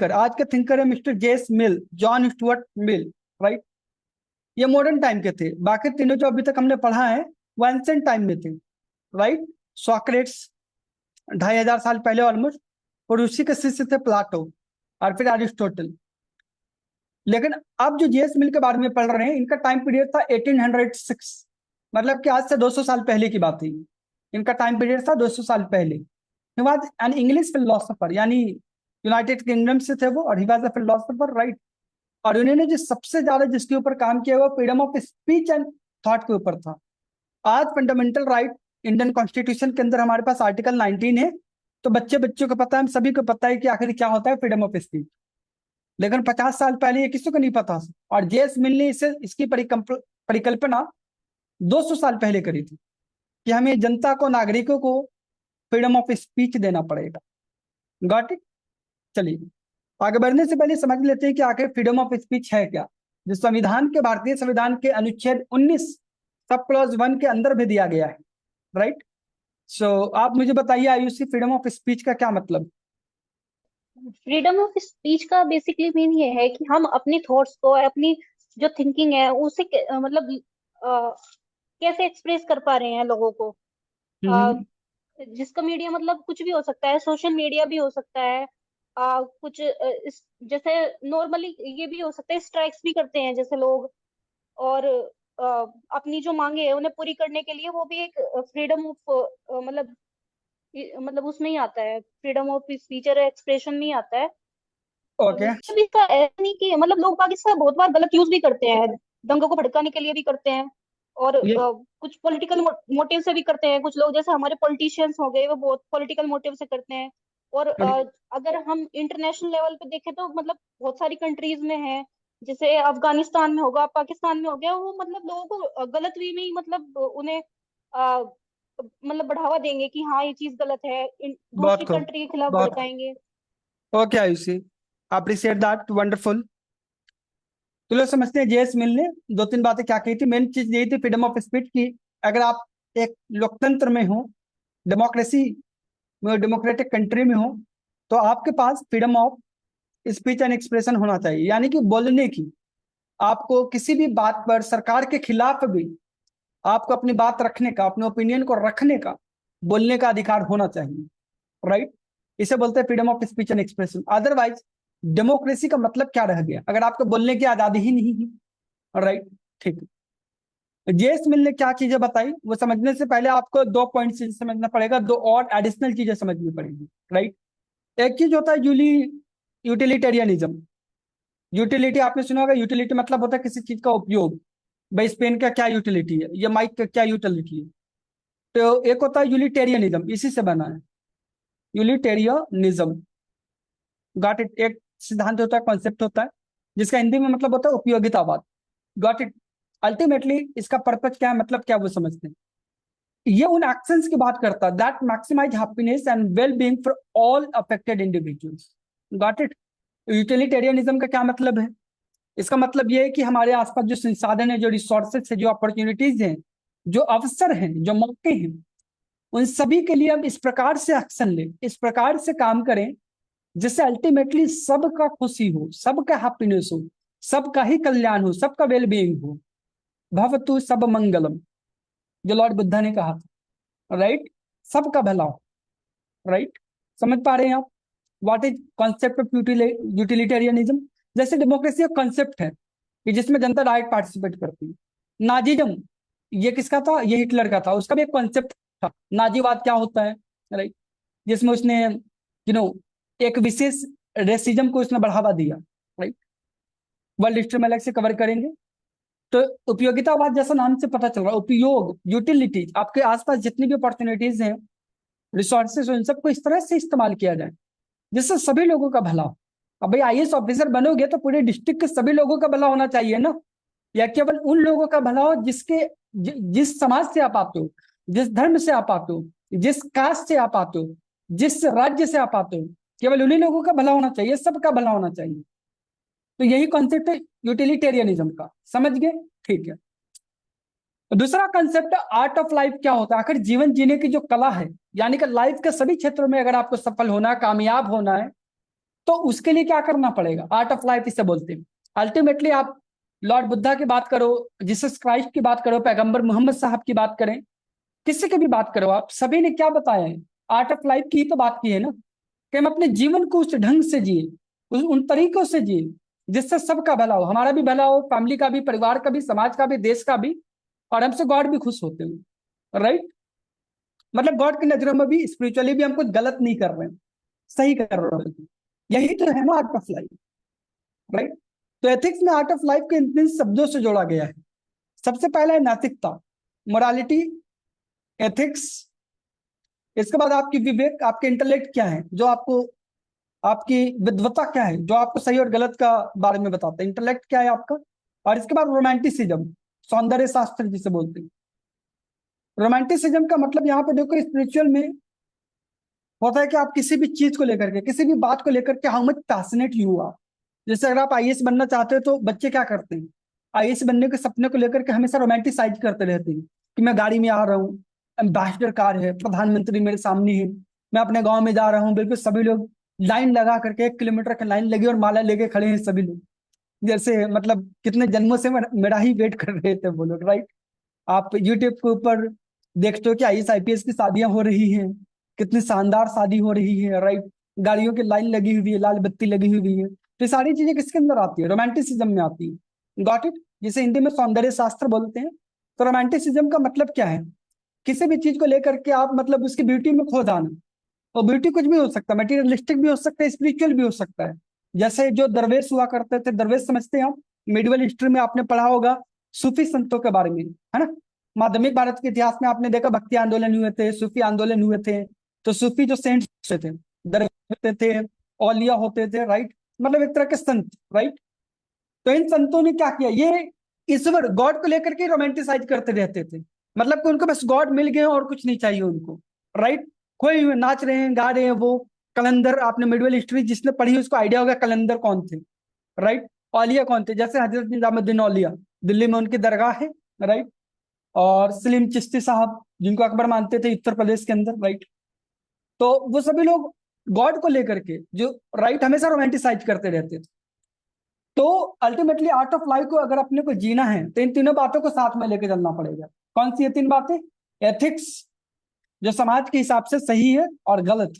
Thinker, आज के thinker है मिस्टर जेस मिल, जॉन स्टुअर्ट मिल, राइट। ये मॉडर्न टाइम के थे। बाकी तीनों जो अभी तक हमने पढ़ा है वो एंशिएंट टाइम में थे, राइट। सॉक्रेट्स 2500 साल पहले ऑलमोस्ट, और उसी के शिष्य थे प्लाटो और फिर अरिस्टोटल। लेकिन अब जो जेएस मिल के बारे में पढ़ रहे हैं, इनका टाइम पीरियड था 1806, मतलब कि आज से 200 साल पहले की बात है। इनका टाइम पीरियड था 200 साल पहले। He was an English philosopher, यानी यूनाइटेड किंगडम से थे वो, और he was a philosopher, right. और उन्होंने जो सबसे ज्यादा जिसके ऊपर काम किया वो freedom of speech and thought के ऊपर था। आज फंडामेंटल राइट इंडियन कॉन्स्टिट्यूशन के अंदर हमारे पास आर्टिकल 19 है, तो बच्चों को पता है, हम सभी को पता है कि आखिर क्या होता है फ्रीडम ऑफ स्पीच। लेकिन 50 साल पहले ये किसी को नहीं पता, और जेएस मिल ने इसकी परिकल्पना 200 साल पहले करी थी कि हमें जनता को, नागरिकों को फ्रीडम ऑफ स्पीच देना पड़ेगा। Got it. चलिए आगे बढ़ने से पहले समझ लेते हैं कि आखिर फ्रीडम ऑफ स्पीच है क्या, जो संविधान के, भारतीय संविधान के अनुच्छेद 19 सब क्लॉज 1 के अंदर भी दिया गया है, राइट। सो आप मुझे बताइए आयुषी, फ्रीडम ऑफ स्पीच का क्या मतलब? फ्रीडम ऑफ स्पीच का बेसिकली मीन ये है कि हम अपनी थॉट्स को, अपनी जो थिंकिंग है उसे मतलब कैसे एक्सप्रेस कर पा रहे हैं लोगों को। अ, हम्म। जिसका मीडिया मतलब कुछ भी हो सकता है, सोशल मीडिया भी हो सकता है। कुछ जैसे नॉर्मली ये भी हो सकता है, स्ट्राइक्स भी करते हैं जैसे लोग, और अपनी जो मांगे है उन्हें पूरी करने के लिए, वो भी एक फ्रीडम ऑफ मतलब उसमें ही आता है, फ्रीडम ऑफ स्पीच और एक्सप्रेशन में ही आता है। और ओके। मतलब इसका ऐसा नहीं कि मतलब लोग बाग इसका बहुत बार गलत यूज भी करते हैं, दंगों को भड़काने के लिए भी करते हैं, और ये कुछ पॉलिटिकल मोटिव से भी करते हैं। कुछ लोग जैसे हमारे पॉलिटिशियंस हो गए, वो बहुत पॉलिटिकल मोटिव से करते हैं। और अगर हम इंटरनेशनल लेवल पे देखें तो मतलब बहुत सारी कंट्रीज में है, जैसे अफगानिस्तान में होगा, पाकिस्तान में हो गया, वो मतलब लोगों को गलत वे में ही मतलब उन्हें अ, मतलब बढ़ावा देंगे कि हाँ ये चीज गलत है, बहुत दूसरी खूब, कंट्री के खिलाफ बहुत खूब। भड़काएंगे। Okay Ayushi, appreciate that, wonderful. तो लोग समझते हैं जेएस मिल ने दो तीन बातें क्या कही थी। मेन चीज यही थी फ्रीडम ऑफ स्पीच की, अगर आप एक लोकतंत्र में हो, डेमोक्रेसी में, डेमोक्रेटिक कंट्री में हो, तो आपके पास freedom of speech and expression होना चाहिए, यानी कि बोलने की, आपको किसी भी बात पर, सरकार के खिलाफ भी आपको अपनी बात रखने का, अपने ओपिनियन को रखने का, बोलने का अधिकार होना चाहिए, राइट। इसे बोलते हैं freedom of speech and expression. Otherwise democracy का मतलब क्या रह गया अगर आपको बोलने की आजादी ही नहीं है, राइट। ठीक है। जेएस मिल ने क्या चीजें बताई वो समझने से पहले आपको दो पॉइंट समझना पड़ेगा, दो और एडिशनल चीजें समझनी पड़ेगी, राइट। एक चीज होता है यूटिलिटेरियनिज्म। यूटिलिटी आपने सुना होगा, यूटिलिटी मतलब होता है किसी चीज का उपयोग। भाई इस पेन का क्या यूटिलिटी है, ये माइक का क्या यूटिलिटी है। तो एक होता है यूलिटेरियनिज्म, इसी से बना है यूलिटेरियनिज्म। Got it. एक सिद्धांत होता है, कॉन्सेप्ट होता है, जिसका हिंदी में मतलब होता है उपयोगितावाद। Got it. अल्टीमेटली इसका पर्पज क्या है, मतलब क्या, वो समझते हैं। ये उन एक्शंस की बात करता है that maximize happiness and well being for all affected individuals. Got it. Utilitarianism का क्या मतलब है? इसका मतलब ये है कि हमारे आसपास जो संसाधन है, जो रिसोर्सेज है, जो अपॉर्चुनिटीज हैं, जो अवसर हैं, जो मौके हैं, उन सभी के लिए हम इस प्रकार से एक्शन लें, इस प्रकार से काम करें जिससे अल्टीमेटली सबका खुशी हो, सबका हैप्पीनेस हो, सबका ही कल्याण हो, सबका वेलबींग हो। भवतु सब मंगलम, जो लॉर्ड बुद्धा ने कहा था, राइट। सबका भला हो, राइट। समझ पा रहे हैं आप what is concept of utilitarianism? जैसे डेमोक्रेसी एक कॉन्सेप्ट है कि जिसमें जनता डायरेक्ट पार्टिसिपेट करती है। नाजीज्म, ये किसका था? ये हिटलर का था, उसका भी एक कॉन्सेप्ट था। नाजीवाद क्या होता है, राइट, जिसमें उसने नो एक विशेष रेसिज्म को उसने बढ़ावा दिया, राइट। वर्ल्ड हिस्ट्री में अलग से कवर करेंगे। तो उपयोगितावाद जैसा नाम से पता चल रहा है, उपयोग, यूटिलिटीज, आपके आसपास जितनी भी अपॉर्चुनिटीज हैं, रिसोर्सेज, उन सबको इस तरह से इस्तेमाल किया जाए जिससे सभी लोगों का भला हो। अब भाई आईएएस ऑफिसर बनोगे तो पूरे डिस्ट्रिक्ट के सभी लोगों का भला होना चाहिए ना, या केवल उन लोगों का भला हो जिस समाज से आप आते हो, जिस धर्म से आप आते हो, जिस कास्ट से आप आते हो, जिस राज्य से आप आते हो, केवल उन्हीं लोगों का भला होना चाहिए, सबका भला होना चाहिए। तो यही कॉन्सेप्ट है यूटिलिटेरियनिज्म का, समझ गए? ठीक है। दूसरा कंसेप्ट आर्ट ऑफ लाइफ क्या होता है, आखिर जीवन जीने की जो कला है, यानी कि लाइफ के सभी क्षेत्रों में अगर आपको सफल होना है, कामयाब होना है, तो उसके लिए क्या करना पड़ेगा, आर्ट ऑफ लाइफ इसे बोलते हैं। अल्टीमेटली आप लॉर्ड बुद्धा की बात करो, जीसस क्राइस्ट की बात करो, पैगंबर मोहम्मद साहब की बात करें, किसी की भी बात करो, आप सभी ने क्या बताया है, आर्ट ऑफ लाइफ की ही तो बात की है ना, कि हम अपने जीवन को उस ढंग से जिए, उन तरीकों से जिए जिससे सबका भला हो, हमारा भी भला हो, फैमिली का भी, परिवार का भी, समाज का भी, देश का भी, और हमसे गॉड भी खुश होते हैं। राइट, मतलब गॉड की नजरों में भी, स्पिरिचुअली भी हम कुछ गलत नहीं कर रहे हैं, सही कर रहे हैं। यही तो है ना आर्ट ऑफ लाइफ। राइट, तो एथिक्स में आर्ट ऑफ लाइफ के इन शब्दों से जोड़ा गया है। सबसे पहला है नैतिकता, मोरालिटी, एथिक्स। इसके बाद आपकी विवेक, आपके इंटेलेक्ट क्या है जो आपको, आपकी विद्वता क्या है जो आपको सही और गलत का बारे में बताता है, इंटेलेक्ट क्या है आपका। और इसके बाद रोमांटिसिज्म, सौंदर्य शास्त्र जिसे बोलते हैं। रोमांटिसिज्म का मतलब यहाँ पे देखो, स्पिरिचुअल में होता है कि आप किसी भी चीज को लेकर के, किसी भी बात को लेकर के how much passionate you are. जैसे अगर आप आईएएस बनना चाहते हो तो बच्चे क्या करते हैं, आईएएस बनने के सपने को लेकर के हमेशा रोमांटिसाइज करते रहते हैं कि मैं गाड़ी में आ रहा हूँ, एम्बेसडर कार है, प्रधानमंत्री मेरे सामने है, मैं अपने गांव में जा रहा हूँ, बिल्कुल सभी लोग लाइन लगा करके, 1 किलोमीटर की लाइन लगी और माला लेके खड़े हैं सभी लोग, जैसे मतलब कितने जन्मों से मेरा ही वेट कर रहे थे वो लोग। राइट, आप यूट्यूब के ऊपर देखते हो कि आईएएस आईपीएस की शादियां हो रही हैं, कितनी शानदार शादी हो रही है। राइट, गाड़ियों की लाइन लगी हुई है, लाल बत्ती लगी हुई है, तो ये सारी चीजें किसके अंदर आती है, रोमांटिसिज्म में आती है। गॉट इट, जिसे हिंदी में सौंदर्य शास्त्र बोलते हैं। तो रोमांटिसिज्म का मतलब क्या है, किसी भी चीज को लेकर के आप मतलब उसकी ब्यूटी में खो जाना। और ब्यूटी कुछ भी हो सकता है, मटेरियलिस्टिक भी हो सकता है, स्पिरिचुअल भी हो सकता है। जैसे जो दरवेश हुआ करते थे, दरवेश समझते हैं आप, मिडिवल हिस्ट्री में आपने पढ़ा होगा सूफी संतों के बारे में, है ना। माध्यमिक भारत के इतिहास में आपने देखा भक्ति आंदोलन हुए थे, सूफी आंदोलन हुए थे। तो सूफी जो सेंट्स होते थे, दरवेश होते थे, औलिया होते थे। राइट, मतलब एक तरह के संत। राइट, तो इन संतों ने क्या किया, ये ईश्वर गॉड को लेकर के रोमांटिसाइज करते रहते थे, मतलब कि उनको बस गॉड मिल गए और कुछ नहीं चाहिए उनको। राइट, कोई नाच रहे हैं, गा रहे हैं, वो कलंदर, आपने मिडिवल हिस्ट्री जिसने पढ़ी उसको आइडिया होगा कलंदर कौन थे। राइट, औलिया कौन थे, जैसे हजरत निजामुद्दीन औलिया, दिल्ली में उनकी दरगाह है। राइट, और सलीम चिश्ती साहब जिनको अकबर मानते थे उत्तर प्रदेश के अंदर। राइट, तो वो सभी लोग गॉड को लेकर के जो, राइट, हमेशा रोमांटिसाइज करते रहते थे। तो अल्टीमेटली आर्ट ऑफ लाइफ को अगर अपने को जीना है तो इन तीनों बातों को साथ में लेके चलना पड़ेगा। कौन सी ये 3 बातें, एथिक्स जो समाज के हिसाब से सही है और गलत,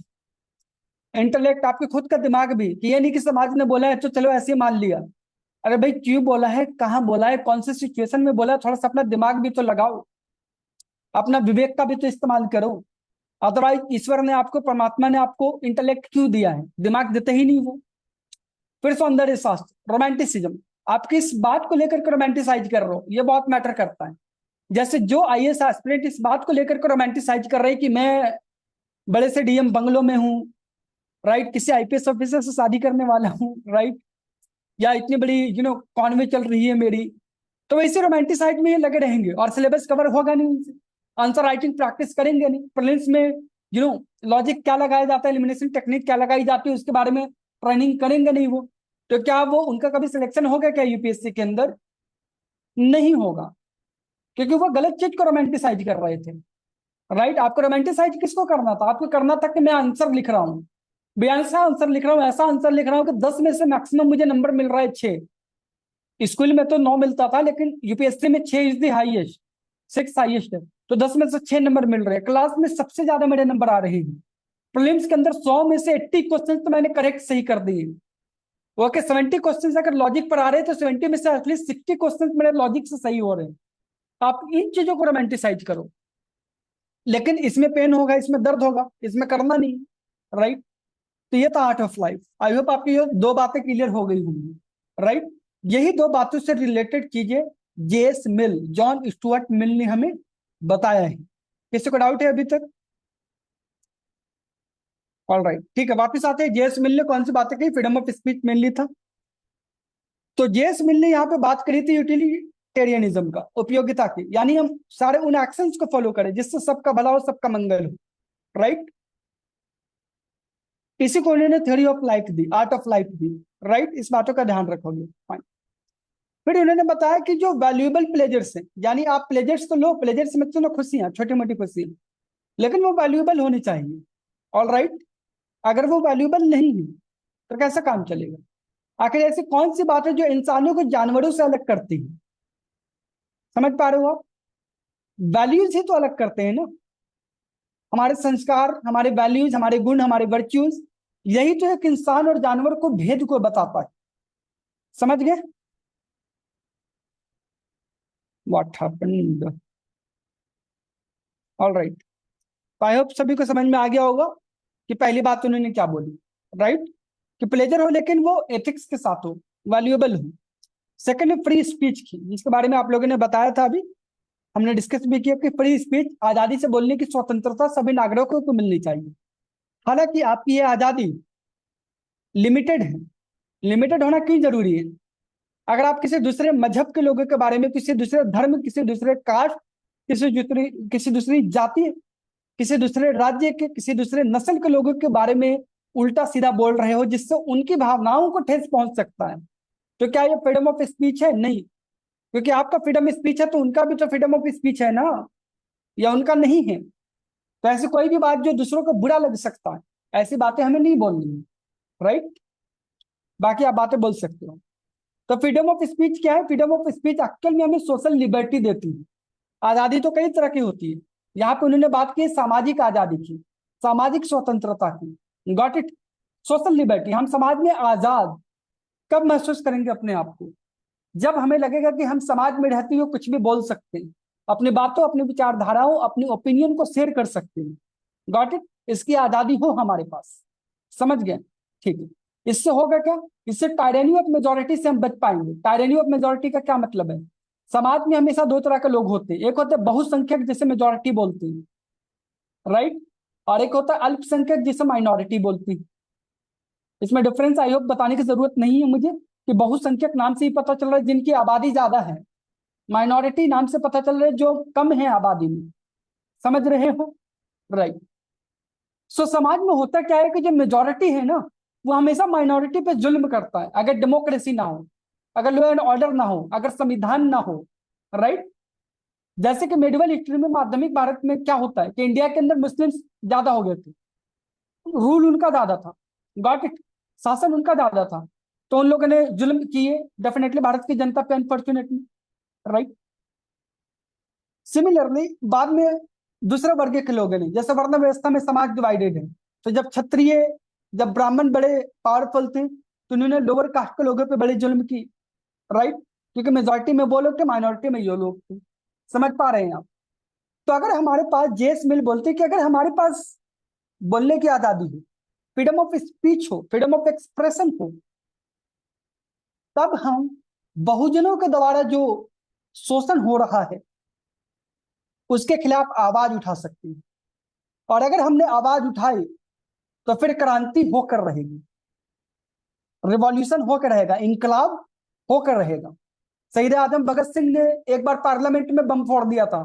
इंटेलेक्ट आपके खुद का दिमाग भी, कि ये नहीं कि समाज ने बोला है तो चलो ऐसे ही मान लिया। अरे भाई क्यों बोला है, कहाँ बोला है, कौन सी सिचुएशन में बोला है, थोड़ा सा अपना दिमाग भी तो लगाओ, अपना विवेक का भी तो इस्तेमाल करो। अदरवाइज ईश्वर ने आपको, परमात्मा ने आपको इंटेलेक्ट क्यों दिया है, दिमाग देते ही नहीं वो। फिर सौंदर्य शास्त्र, रोमांटिसिज्म, आप किस बात को लेकर के रोमांटिसाइज कर रहे हो, ये बहुत मैटर करता है। जैसे जो आईएएस एस्पिरेंट इस बात को लेकर के रोमांटिसाइज कर रहे हैं कि मैं बड़े से डीएम बंगलों में हूँ, राइट, किसी आईपीएस ऑफिसर से शादी करने वाला हूँ, राइट, या इतनी बड़ी कॉन्वे चल रही है मेरी, तो वैसे रोमांटिसाइड में ये लगे रहेंगे और सिलेबस कवर होगा नहीं उनसे, आंसर राइटिंग प्रैक्टिस करेंगे नहीं, प्रीलिम्स में लॉजिक क्या लगाया जाता है, एलिमिनेशन टेक्निक क्या लगाई जाती है, उसके बारे में ट्रेनिंग करेंगे नहीं वो, तो क्या वो उनका कभी सिलेक्शन होगा क्या यूपीएससी के अंदर, नहीं होगा, क्योंकि वो गलत चीज को रोमांटिसाइज कर रहे थे। राइट, आपको रोमांटिसाइज किसको करना था, आपको करना था कि मैं आंसर लिख रहा हूँ, बेअंसा आंसर लिख रहा हूँ, ऐसा आंसर लिख रहा हूँ कि 10 में से मैक्सिमम मुझे नंबर मिल रहा है 6। स्कूल में तो 9 मिलता था, लेकिन यूपीएससी में 6 इज द हाईएस्ट, 6 हाईएस्ट है, तो 10 में से 6 नंबर मिल रहे हैं, क्लास में सबसे ज्यादा मेरे नंबर आ रहे हैं। प्रीलिम्स के अंदर 100 में से 80 क्वेश्चन तो मैंने करेक्ट सही कर दिए। ओके, 70 क्वेश्चन अगर लॉजिक पर आ रहे हैं तो 70 में से एटलीस्ट 60 क्वेश्चन मेरे लॉजिक से सही हो रहे हैं। आप इन चीजों को रोमांटिसाइज करो, लेकिन इसमें पेन होगा, इसमें दर्द होगा, इसमें करना नहीं। राइट, तो ये था art of life. I hope आपकी ये 2 बातें क्लियर हो गई होंगी। राइट, यही 2 बातों से रिलेटेड चीजें जेएस मिल, जॉन स्टुअर्ट मिल ने हमें बताया है। किसी को डाउट है अभी तक? ऑल राइट, ठीक है, वापस आते हैं। जेएस मिल ने कौन सी बातें कही, फ्रीडम ऑफ स्पीच मेनली था। तो जेएस मिल ने यहाँ पे बात करी थी यूटिलिटेरियनिज्म का, उपयोगिता की, यानी हम सारे उन एक्शंस को फॉलो करें जिससे सबका भला हो, सबका मंगल हो। राइट, इसी को उन्होंने theory of life the, art of life the. Right, इस बातों का ध्यान रखोगे, फाइन। फिर उन्होंने बताया कि जो वैल्यूएबल प्लेजर्स हैं, यानी आप प्लेजर्स तो लो, प्लेजर्स समझते हो, खुशियां, छोटी मोटी खुशियां, लेकिन वो वैल्यूएबल होनी चाहिए। ऑल राइट, अगर वो वैल्यूएबल नहीं है तो कैसे काम चलेगा? आखिर ऐसी कौन सी बात है जो इंसानों को जानवरों से अलग करती है? समझ पा रहे हो आप? वैल्यूज ही तो अलग करते हैं ना। हमारे संस्कार, हमारे वैल्यूज, हमारे गुण, हमारे वर्च्यूज, यही तो एक इंसान और जानवर को भेद को बताता है। समझ गए? What happened? All right, I hope सभी को समझ में आ गया होगा कि पहली बात उन्होंने क्या बोली, राइट? कि प्लेजर हो लेकिन वो एथिक्स के साथ हो, वैल्यूएबल हो। सेकंड, फ्री स्पीच की, जिसके बारे में आप लोगों ने बताया था, अभी हमने डिस्कस भी किया कि फ्री स्पीच, आजादी से बोलने की स्वतंत्रता सभी नागरिकों को मिलनी चाहिए। हालांकि आपकी ये आजादी लिमिटेड है। लिमिटेड होना क्यों जरूरी है? अगर आप किसी दूसरे मजहब के लोगों के बारे में, किसी दूसरे धर्म, किसी दूसरे कास्ट, किसी दूसरी जाति, किसी दूसरे राज्य के, किसी दूसरे नस्ल के लोगों के बारे में उल्टा सीधा बोल रहे हो जिससे उनकी भावनाओं को ठेस पहुंच सकता है, तो क्या ये फ्रीडम ऑफ स्पीच है? नहीं। क्योंकि आपका फ्रीडम स्पीच है तो उनका भी तो फ्रीडम ऑफ स्पीच है ना, या उनका नहीं है? तो ऐसी कोई भी बात जो दूसरों को बुरा लग सकता है, ऐसी बातें हमें नहीं बोलनी है, राइट? बाकी आप बातें बोल सकते हो। तो फ्रीडम ऑफ स्पीच क्या है? फ्रीडम ऑफ स्पीच एक्चुअल में हमें सोशल लिबर्टी देती है। आजादी तो कई तरह की होती है, यहाँ पे उन्होंने बात की सामाजिक आजादी की, सामाजिक स्वतंत्रता की। Got it? Social liberty. हम समाज में आजाद कब महसूस करेंगे अपने आप को? जब हमें लगेगा कि हम समाज में रहते हुए कुछ भी बोल सकते हैं, अपनी बातों, अपनी विचारधाराओं, अपनी ओपिनियन को शेयर कर सकते हैं। Got it? इसकी आजादी हो हमारे पास। समझ गए? ठीक है। इससे होगा क्या? इससे टायरेनी ऑफ मेजोरिटी से हम बच पाएंगे। टायरेनी ऑफ मेजोरिटी का क्या मतलब है? समाज में हमेशा दो तरह के लोग होते हैं, एक होते हैं बहुसंख्यक जिसे मेजोरिटी बोलते हैं, राइट? और एक होता है अल्पसंख्यक जिसे माइनॉरिटी बोलती है। इसमें डिफरेंस आई होप बताने की जरूरत नहीं है मुझे, कि बहुसंख्यक नाम से ही पता चल रहा है जिनकी आबादी ज्यादा है, माइनॉरिटी नाम से पता चल रहा है जो कम है आबादी में। समझ रहे हो? राइट। सो समाज में होता क्या है कि जो मेजोरिटी है ना, वो हमेशा माइनॉरिटी पे जुल्म करता है। अगर डेमोक्रेसी ना हो, अगर लॉ एंड ऑर्डर ना हो, अगर संविधान ना हो, राइट? जैसे कि मेडिवल हिस्ट्री में, माध्यमिक भारत में क्या होता है कि इंडिया के अंदर मुस्लिम्स ज्यादा हो गए थे, रूल उनका ज्यादा था, गॉट इट? शासन उनका ज्यादा था, तो उन लोगों ने जुल्म किए डेफिनेटली भारत की जनता पे, अनफॉर्चुनेटली, राइट? सिमिलरली बाद में दूसरे वर्ग के लोगों ने, जैसे वर्ण व्यवस्था में समाज डिवाइडेड है, तो जब क्षत्रिय, जब ब्राह्मण बड़े पावरफुल थे, तो उन्होंने लोअर कास्ट के लोगों पे बड़े जुल्म की, राइट? क्योंकि मेजोरिटी में वो लोग थे, माइनॉरिटी में ये लोग थे। समझ पा रहे हैं आप? तो अगर हमारे पास, जेस मिल बोलते कि अगर हमारे पास बोलने की आजादी हो, फ्रीडम ऑफ स्पीच हो, फ्रीडम ऑफ एक्सप्रेशन हो, तब हम बहुजनों के द्वारा जो शोषण हो रहा है उसके खिलाफ आवाज उठा सकते हैं। और अगर हमने आवाज उठाई तो फिर क्रांति होकर रहेगी, रिवॉल्यूशन होकर रहेगा, इनकलाब होकर रहेगा। शहीद आजम भगत सिंह ने एक बार पार्लियामेंट में बम फोड़ दिया था,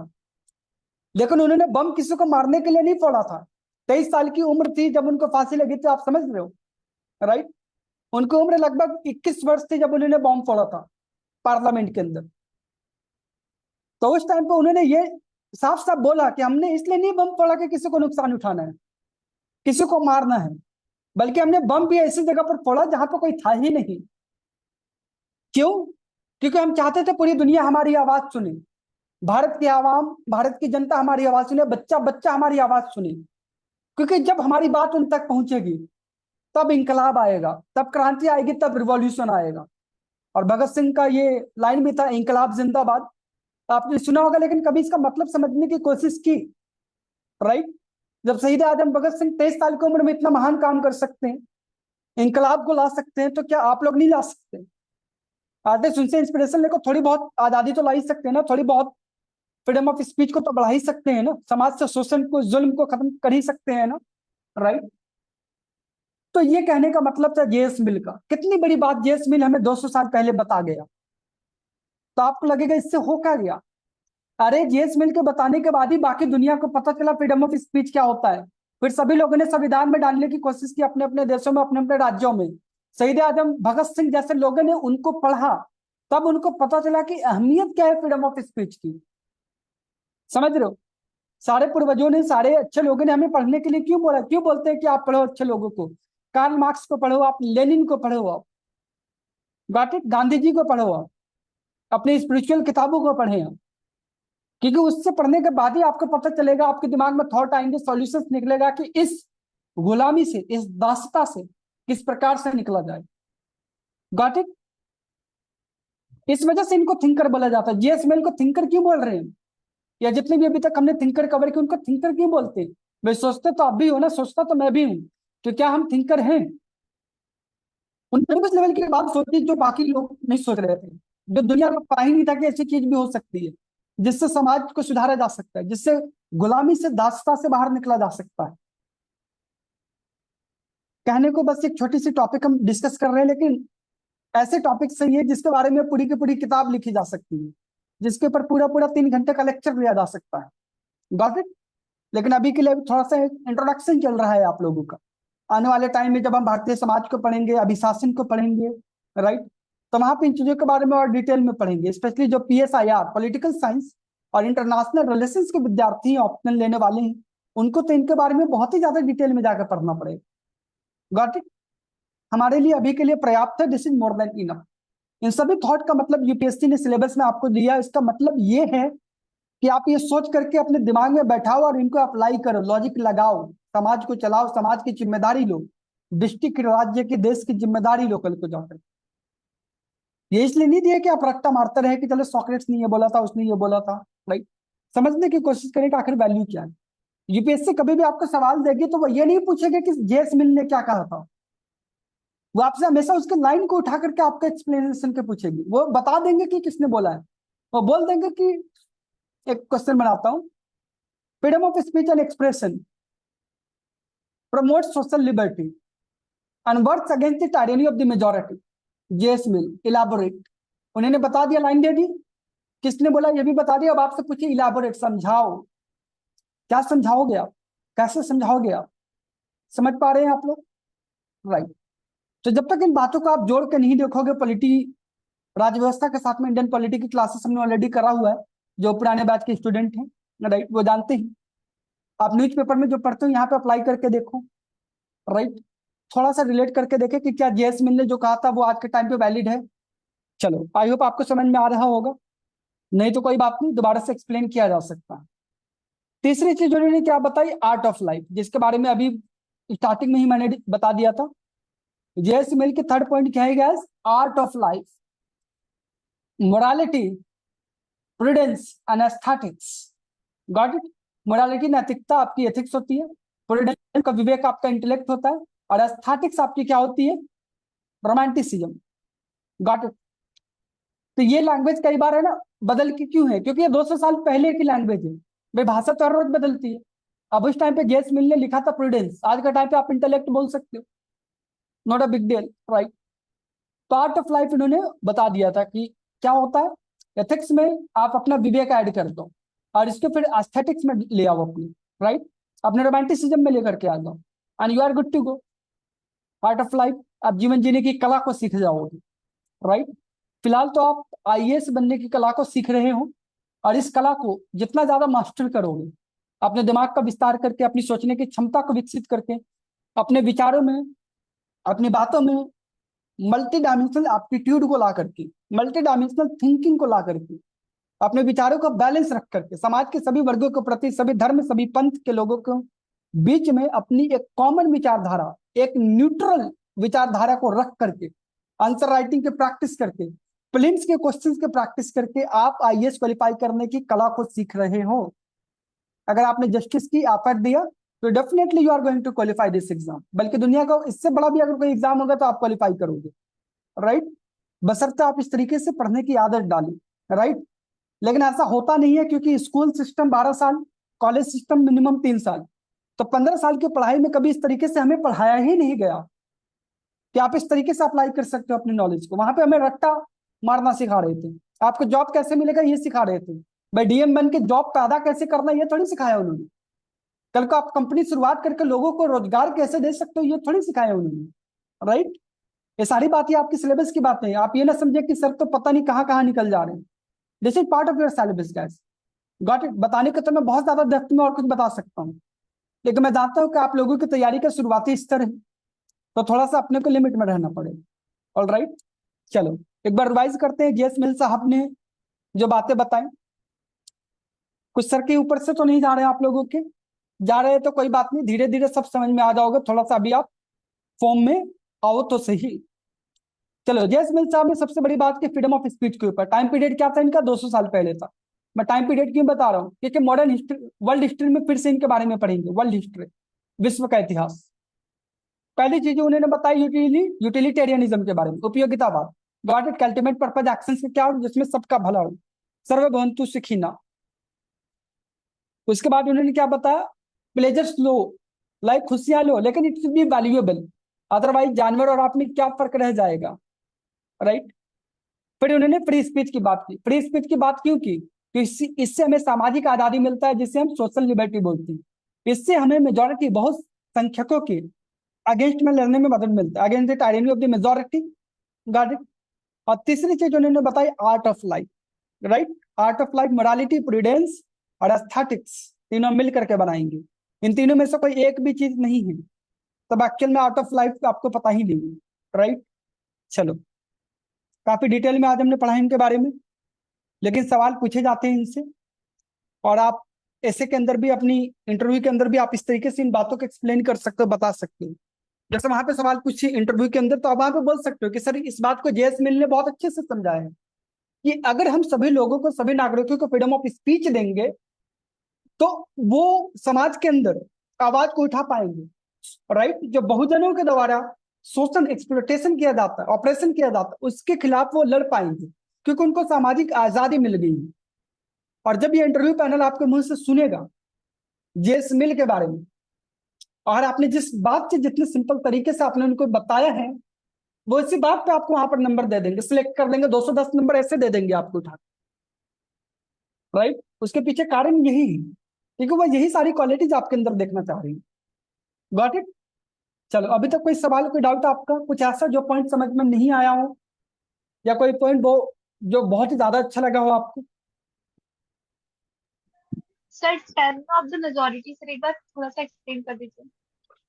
लेकिन उन्होंने बम किसी को मारने के लिए नहीं फोड़ा था। 23 साल की उम्र थी जब उनको फांसी लगी थी, आप समझ रहे हो, राइट? उनकी उम्र लगभग 21 वर्ष थी जब उन्होंने बम फोड़ा था पार्लियामेंट के अंदर। तो उस टाइम पे उन्होंने ये साफ साफ बोला कि हमने इसलिए नहीं बम फोड़ा कि किसी को नुकसान उठाना है, किसी को मारना है, बल्कि हमने बम भी ऐसी जगह पर फोड़ा जहां पर कोई था ही नहीं। क्यों? क्योंकि हम चाहते थे पूरी दुनिया हमारी आवाज सुने, भारत की आवाम, भारत की जनता हमारी आवाज सुने, बच्चा बच्चा हमारी आवाज सुने। क्योंकि जब हमारी बात उन तक पहुंचेगी तब इंकलाब आएगा, तब क्रांति आएगी, तब रिवॉल्यूशन आएगा। और भगत सिंह का ये लाइन भी था, इंकलाब जिंदाबाद। आपने सुना होगा, लेकिन कभी इसका मतलब समझने की कोशिश की, राइट? जब शहीद आजम भगत सिंह 23 साल की उम्र में इतना महान काम कर सकते हैं, इंकलाब को ला सकते हैं, तो क्या आप लोग नहीं ला सकते? आर्टिस्ट उनसे इंस्पिरेशन लेकर थोड़ी बहुत आजादी तो ला ही सकते हैं ना, थोड़ी बहुत फ्रीडम ऑफ स्पीच को तो बढ़ा ही सकते हैं ना, समाज से शोषण को, जुल्म को खत्म कर ही सकते हैं ना, राइट? तो ये कहने का मतलब था जेएस मिल का। कितनी बड़ी बात जेएस मिल हमें 200 साल पहले बता गया। तो आपको लगेगा इससे हो क्या गया? अरे जेएस मिल के बताने के बाद ही बाकी दुनिया को पता चला फ्रीडम ऑफ स्पीच क्या होता है। फिर सभी लोगों ने संविधान में डालने की कोशिश की, अपने अपने देशों में, अपने अपने राज्यों में। शहीद आजम भगत सिंह जैसे लोगों ने उनको पढ़ा, तब उनको पता चला कि अहमियत क्या है फ्रीडम ऑफ स्पीच की। समझ रहे हो? सारे पूर्वजों ने, सारे अच्छे लोगों ने हमें पढ़ने के लिए क्यों बोला? क्यों बोलते हैं कि आप पढ़ो अच्छे लोगों को? कार्ल मार्क्स को पढ़ो आप, लेनिन को पढ़ो आप, गॉट इट, गांधी जी को पढ़ो आप, अपनी स्पिरिचुअल किताबों को पढ़े आप, क्योंकि उससे पढ़ने के बाद ही आपको पता चलेगा, आपके दिमाग में थॉट आएंगे, सॉल्यूशंस निकलेगा कि इस गुलामी से, इस दासता से किस प्रकार से निकला जाए। Got it. इस वजह से इनको थिंकर बोला जाता है। जेएस मिल को थिंकर क्यों बोल रहे हैं, या जितने भी अभी तक हमने थिंकर कवर किए उनको थिंकर क्यों बोलते हैं? भाई सोचते तो आप भी हो ना, सोचता तो मैं भी हूं, तो क्या हम थिंकर हैं? उन लेवल की बात सोची जो बाकी लोग नहीं सोच रहे थे, जो दुनिया में पता ही नहीं था कि ऐसी चीज भी हो सकती है, जिससे समाज को सुधारा जा सकता है, जिससे गुलामी से, दासता से बाहर निकला जा सकता है। कहने को बस एक छोटी सी टॉपिक हम डिस्कस कर रहे हैं, लेकिन ऐसे टॉपिक सही है जिसके बारे में पूरी की पूरी किताब लिखी जा सकती है, जिसके ऊपर पूरा पूरा 3 घंटे का लेक्चर लिया जा सकता है। Got it. लेकिन अभी के लिए थोड़ा सा इंट्रोडक्शन चल रहा है आप लोगों का। आने वाले टाइम में जब हम भारतीय समाज को पढ़ेंगे, अभिशासन को पढ़ेंगे, राइट, तो वहां पे इन चीजों के बारे में और डिटेल में पढ़ेंगे। स्पेशली जो PSIR, पॉलिटिकल साइंस और इंटरनेशनल रिलेशंस के विद्यार्थी ऑप्शनल लेने वाले हैं, उनको तो इनके बारे में बहुत ही ज्यादा डिटेल में जाकर पढ़ना पड़ेगा। Got it. हमारे लिए अभी के लिए पर्याप्त है, this is more than enough. इन सभी थॉट का मतलब यूपीएससी ने सिलेबस में आपको दिया, इसका मतलब ये है कि आप ये सोच करके अपने दिमाग में बैठाओ और इनको अप्लाई करो, लॉजिक लगाओ, समाज को चलाओ, समाज की जिम्मेदारी लो, डिस्ट्रिक्ट, राज्य की, देश की जिम्मेदारी लो कल को जाकर। ये इसलिए नहीं दिया कि आप रट्टा मारते रहे कि चलो सॉक्रेट्स ने ये बोला था, उसने ये बोला था, राइट। समझने की कोशिश करें कि आखिर वैल्यू क्या है। यूपीएससी कभी भी आपको सवाल देगी तो वो ये नहीं पूछेगा कि जेएस मिल ने क्या कहा था, वो आपसे हमेशा उसके लाइन को उठा करके आपका एक्सप्लेनेशन के पूछेगी। वो बता देंगे कि किसने बोला है, वो बोल देंगे कि, एक क्वेश्चन बनाता हूं, freedom of speech and expression promotes social liberty and works against the tyranny of the majority. JS mill, elaborate. उन्होंने बता दिया, लाइन दे दी, किसने बोला ये भी बता दिया। अब आपसे पूछिए इलाबोरेट, समझाओ, क्या समझाओगे आप, कैसे समझाओगे आप? समझ पा रहे हैं आप लोग? राइट। तो जब तक इन बातों को आप जोड़ के नहीं देखोगे, पॉलिटी, राज्य व्यवस्था के साथ में इंडियन पॉलिटी की क्लासेस हमने ऑलरेडी करा हुआ है, जो पुराने बैच के स्टूडेंट हैं, राइट, वो जानते हैं। आप न्यूज़पेपर में जो पढ़ते हो यहाँ पे अप्लाई करके देखो, राइट, थोड़ा सा रिलेट करके देखें कि क्या जेएस मिल ने जो कहा था वो आज के टाइम पे वैलिड है। चलो, आई होप आपको समझ में आ रहा होगा, नहीं तो कोई बात नहीं, दोबारा से एक्सप्लेन किया जा सकता है। तीसरी चीज उन्होंने क्या बताई, आर्ट ऑफ लाइफ, जिसके बारे में अभी स्टार्टिंग में ही मैंने बता दिया था। जेएस मिल के थर्ड पॉइंट क्या है guys, art of life, morality, prudence and aesthetics. Got it. Morality नैतिकता आपकी एथिक्स होती है, प्रूडेंस का विवेक आपका इंटेलेक्ट होता है, और एस्थेटिक्स आपकी क्या होती है, रोमांटिसिज्म। Got it. तो ये लैंग्वेज कई बार है ना बदल की क्यों है, क्योंकि ये 200 साल पहले की लैंग्वेज है। भाई भाषा तो हर रोज बदलती है। अब उस टाइम पे जेएस मिल ने लिखा था प्रूडेंस, आज का टाइम पे आप इंटेलेक्ट बोल सकते हो, not a big deal, right. तो आर्ट ऑफ लाइफ इन्होंने बता दिया था कि क्या होता है। एथिक्स में आप अपना विवेक ऐड कर दो, और इसको फिर एस्थेटिक्स में ले आओ अपनी, राइट, अपने रोमांटिसिज्म में लेकर के आ जाओ, and you are good to go. Art of life, आप जीवन जीने की कला को सीख जाओगे, राइट। फिलहाल तो आप आईएएस बनने की कला को सीख रहे हो, और इस कला को जितना ज्यादा मास्टर करोगे, अपने दिमाग का विस्तार करके, अपनी सोचने की क्षमता को विकसित करके, अपने विचारों में, अपनी बातों में मल्टी डायमेंशनल एप्टीट्यूड को ला करके, मल्टी डायमेंशनल थिंकिंग को ला करके, अपने विचारों को बैलेंस रख करके, समाज के सभी वर्गों के प्रति, सभी धर्म, सभी पंथ के लोगों के बीच में अपनी एक कॉमन विचारधारा, एक न्यूट्रल विचारधारा को रख करके, आंसर राइटिंग के प्रैक्टिस करके, प्रीलिम्स के क्वेश्चंस के प्रैक्टिस करके आप आईएएस क्वालिफाई करने की कला को सीख रहे हो। अगर आपने जस्टिस की एफर्ट दिया तो definitely you are going to qualify this exam, बल्कि दुनिया का इससे बड़ा भी अगर कोई एग्जाम होगा तो आप क्वालिफाई करोगे, राइट, बशर्ते आप इस तरीके से पढ़ने की आदत डालें, राइट। लेकिन ऐसा होता नहीं है, क्योंकि स्कूल सिस्टम 12 साल, कॉलेज सिस्टम मिनिमम 3 साल, तो 15 साल की पढ़ाई में कभी इस तरीके से हमें पढ़ाया ही नहीं गया कि आप इस तरीके से अप्लाई कर सकते हो अपनी नॉलेज को। वहां पे हमें रट्टा मारना सिखा रहे थे, आपको जॉब कैसे मिलेगा ये सिखा रहे थे, भाई डीएम बन के जॉब पैदा कैसे करना ये थोड़ी सिखाया उन्होंने। कल को आप कंपनी शुरुआत करके लोगों को रोजगार कैसे दे सकते हो ये थोड़ी सिखाया उन्होंने, राइट। ये सारी बातें आपकी सिलेबस की बातें हैं, आप ये ना समझे कि सर तो पता नहीं कहाँ कहाँ निकल जा रहे हैं। This is part of your syllabus guys. Got it. बताने को तो मैं बहुत ज्यादा डेप्थ में और कुछ बता सकता हूँ, लेकिन मैं जानता हूँ कि आप लोगों की तैयारी का शुरुआती स्तर है, तो थोड़ा सा अपने को लिमिट में रहना पड़ेगा। ऑल राइट, चलो एक बार रिवाइज करते हैं। जेएस मिल साहब ने जो बातें बताई, कुछ सर के ऊपर से तो नहीं जा रहे आप लोगों के, जा रहे हैं तो कोई बात नहीं, धीरे धीरे सब समझ में आ जाओगे। थोड़ा सा अभी आप फॉर्म में आओ तो सही। चलो, जेएस मिल साहब ने सबसे बड़ी बात की फ्रीडम ऑफ स्पीच के ऊपर। टाइम पीरियड क्या था इनका? 200 साल पहले था। मैं टाइम पीरियड क्यों बता रहा हूँ? क्योंकि मॉडर्न हिस्ट्री, वर्ल्ड हिस्ट्री में फिर से इनके बारे में पढ़ेंगे। वर्ल्ड हिस्ट्री, विश्व का इतिहास। पहली चीज उन्होंने बताई यूटिलिटेरियनिज्म के बारे में, उपयोगितावाद। Got it, ultimate purpose actions के क्या हो जिसमें सबका भला हो, सर्वभौंतु सुखिना। उसके बाद उन्होंने क्या बताया? प्लेजर्स लो, लाइक खुशियां लो, लेकिन it should be valuable, otherwise जानवर और आप में क्या फर्क रह जाएगा, राइट। फिर उन्होंने फ्री स्पीच की बात की। फ्री स्पीच की बात क्यों की? तो इससे हमें सामाजिक आजादी मिलता है, जिसे हम सोशल लिबर्टी बोलते हैं। इससे हमें मेजोरिटी, बहुत संख्यकों के अगेंस्ट में लड़ने में मदद मिलता है, against the टायरेनी of the majority. Got it. और तीसरी चीज उन्होंने बताई, art of life, right. Art of life, morality, prudence और एस्थेटिक्स, तीनों मिल करके बनाएंगे। इन तीनों में से कोई एक भी चीज नहीं है तब एक्चुअल में आर्ट ऑफ लाइफ आपको पता ही नहीं है, राइट। चलो, काफी डिटेल में आज हमने पढ़ा इनके बारे में, लेकिन सवाल पूछे जाते हैं इनसे, और आप ऐसे के अंदर भी, अपनी इंटरव्यू के अंदर भी आप इस तरीके से इन बातों को एक्सप्लेन कर सकते हो, बता सकते हो। जैसे वहां पे सवाल पूछे इंटरव्यू के अंदर, तो आप वहां पे बोल सकते हो कि सर इस बात को जेएस मिल ने बहुत अच्छे से समझाया है कि अगर हम सभी लोगों को, सभी नागरिकों को फ्रीडम ऑफ स्पीच देंगे तो वो समाज के अंदर आवाज को उठा पाएंगे, राइट। जो बहुजनों के द्वारा शोषण, एक्सप्लॉयटेशन किया जाता है, ऑपरेशन किया जाता है, उसके खिलाफ वो लड़ पाएंगे, क्योंकि उनको सामाजिक आजादी मिल गई है। और जब ये इंटरव्यू पैनल आपके मुंह से सुनेगा जेएस मिल के बारे में, और आपने जिस बात से, जितने सिंपल तरीके से आपने उनको बताया है, वो इसी बात पे आपको वहां पर नंबर दे देंगे, सिलेक्ट कर देंगे, 210 नंबर ऐसे दे देंगे आपको उठा, राइट। उसके पीछे कारण यही है, क्योंकि वो यही सारी क्वालिटीज आपके अंदर देखना चाह रही है। Got it. चलो, अभी तक कोई सवाल, कोई डाउट आपका, कुछ ऐसा जो पॉइंट समझ में नहीं आया हो, या कोई पॉइंट वो जो बहुत ही ज्यादा अच्छा लगा हो आपको? Sir time of the majority sir एक बार थोड़ा सा एक्सप्लेन कर दीजिए।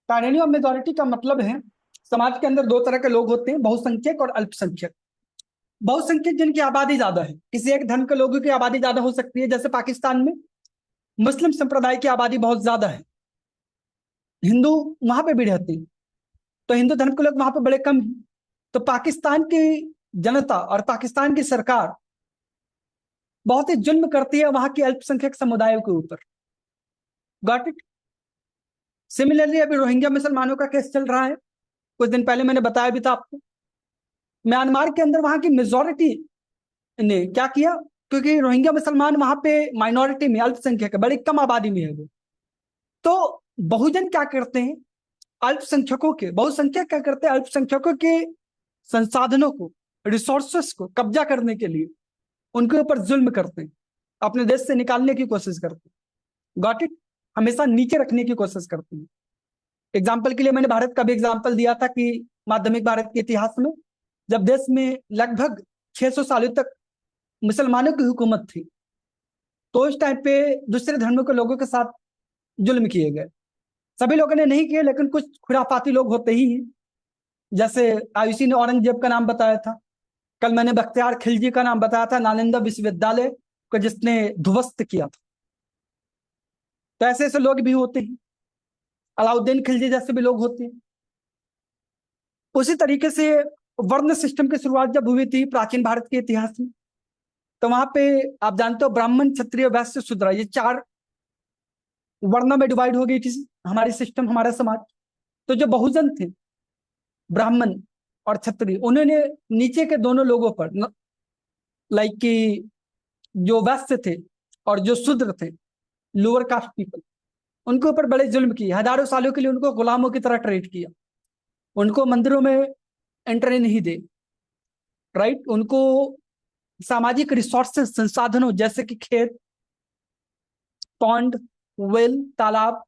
टायरेनी ऑफ मेजोरिटी का मतलब है, समाज के अंदर दो तरह के लोग होते हैं, बहुसंख्यक और अल्पसंख्यक। बहुसंख्यक जिनकी आबादी ज्यादा है, किसी एक धर्म के लोगों की आबादी ज्यादा हो सकती है, जैसे पाकिस्तान में मुस्लिम संप्रदाय की आबादी बहुत ज्यादा है, हिंदू वहां पे भी रहते हैं, तो हिंदू धर्म के लोग वहां पे बड़े कम हैं। तो पाकिस्तान की जनता और पाकिस्तान की सरकार बहुत ही जुल्म करती है वहां के अल्पसंख्यक समुदायों के ऊपर। Got it. सिमिलरली अभी रोहिंग्या मुसलमानों का केस चल रहा है, कुछ दिन पहले मैंने बताया भी था आपको। म्यांमार के अंदर वहां की मेजोरिटी ने क्या किया, क्योंकि रोहिंग्या मुसलमान वहां पे माइनॉरिटी में, अल्पसंख्यक है, बड़ी कम आबादी में है वो, तो बहुजन क्या करते हैं, अल्पसंख्यकों के, बहुसंख्यक क्या करते हैं, अल्पसंख्यकों के संसाधनों को, रिसोर्सेस को कब्जा करने के लिए उनके ऊपर जुल्म करते हैं, अपने देश से निकालने की कोशिश करते हैं। Got it. हमेशा नीचे रखने की कोशिश करते हैं। एग्जाम्पल के लिए मैंने भारत का भी एग्जाम्पल दिया था कि माध्यमिक भारत के इतिहास में, जब देश में लगभग 600 सालों तक मुसलमानों की हुकूमत थी, तो उस टाइम पे दूसरे धर्मों के लोगों के साथ जुल्म किए गए। सभी लोगों ने नहीं किए, लेकिन कुछ खुराफाती लोग होते ही हैं। जैसे आयुषी ने औरंगजेब का नाम बताया था, कल मैंने बख्तियार खिलजी का नाम बताया था, नालंदा विश्वविद्यालय को जिसने ध्वस्त किया था। तो ऐसे ऐसे लोग भी होते हैं, अलाउद्दीन खिलजी जैसे भी लोग होते हैं। उसी तरीके से वर्ण सिस्टम की शुरुआत जब हुई थी प्राचीन भारत के इतिहास में, तो वहां पे आप जानते हो ब्राह्मण, क्षत्रिय, वैश्य, शूद्र, ये 4 वर्णों में डिवाइड हो गई थी हमारी सिस्टम, हमारा समाज। तो जो बहुजन थे, ब्राह्मण और क्षत्रिय, उन्होंने नीचे के दोनों लोगों पर, लाइक कि जो वैश्य थे और जो शूद्र थे, लोअर कास्ट पीपल, उनके ऊपर बड़े जुल्म किए। हजारों सालों के लिए उनको गुलामों की तरह ट्रीट किया, उनको मंदिरों में एंट्री नहीं दे, राइट। उनको सामाजिक रिसोर्सेस, संसाधनों जैसे कि खेत, पॉन्ड, वेल, तालाब,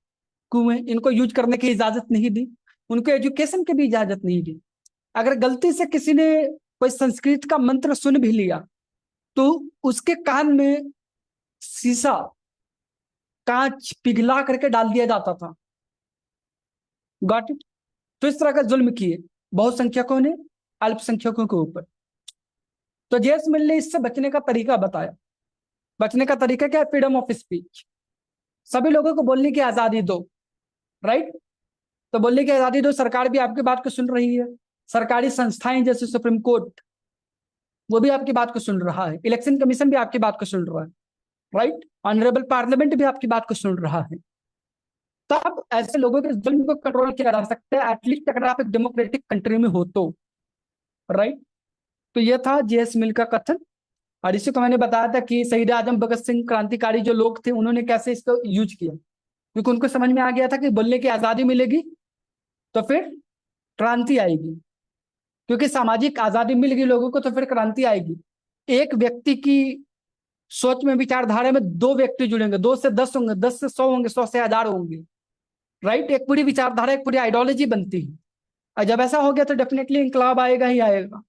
कुएं, इनको यूज करने की इजाजत नहीं दी। उनको एजुकेशन की भी इजाजत नहीं दी। अगर गलती से किसी ने कोई संस्कृत का मंत्र सुन भी लिया, तो उसके कान में शीशा, कांच पिघला करके डाल दिया जाता था। Got it. तो इस तरह का जुल्म किए बहुसंख्यकों ने अल्पसंख्यकों के ऊपर। तो जेम्स मिल ने इससे बचने का तरीका बताया। बचने का तरीका क्या है? Freedom of speech. सभी लोगों को बोलने की आजादी दो, राइट? तो बोलने की आजादी दो, सरकार भी आपकी बात को सुन रही है, सरकारी संस्थाएं जैसे सुप्रीम कोर्ट वो भी आपकी बात को सुन रहा है, इलेक्शन कमीशन भी आपकी बात को सुन रहा है, राइट? ऑनरेबल पार्लियामेंट भी आपकी बात को सुन रहा है। तब ऐसे लोगों के जुल्म को कंट्रोल किया जा सकता है, एटलीस्ट अगर आप एक डेमोक्रेटिक कंट्री में हो तो, राइट? तो ये था जेएस मिल का कथन। और इसी को मैंने बताया था कि शहीद आजम भगत सिंह क्रांतिकारी जो लोग थे उन्होंने कैसे इसको यूज किया, क्योंकि उनको समझ में आ गया था कि बोलने की आजादी मिलेगी तो फिर क्रांति आएगी, क्योंकि सामाजिक आजादी मिल गई लोगों को तो फिर क्रांति आएगी। एक व्यक्ति की सोच में, विचारधारा में दो व्यक्ति जुड़ेंगे, 2 से 10 होंगे, 10 से 100 होंगे, 100 से 1000 होंगे, राइट? एक पूरी विचारधारा, एक पूरी आइडियोलॉजी बनती है। और जब ऐसा हो गया तो डेफिनेटली इंकलाब आएगा ही आएगा।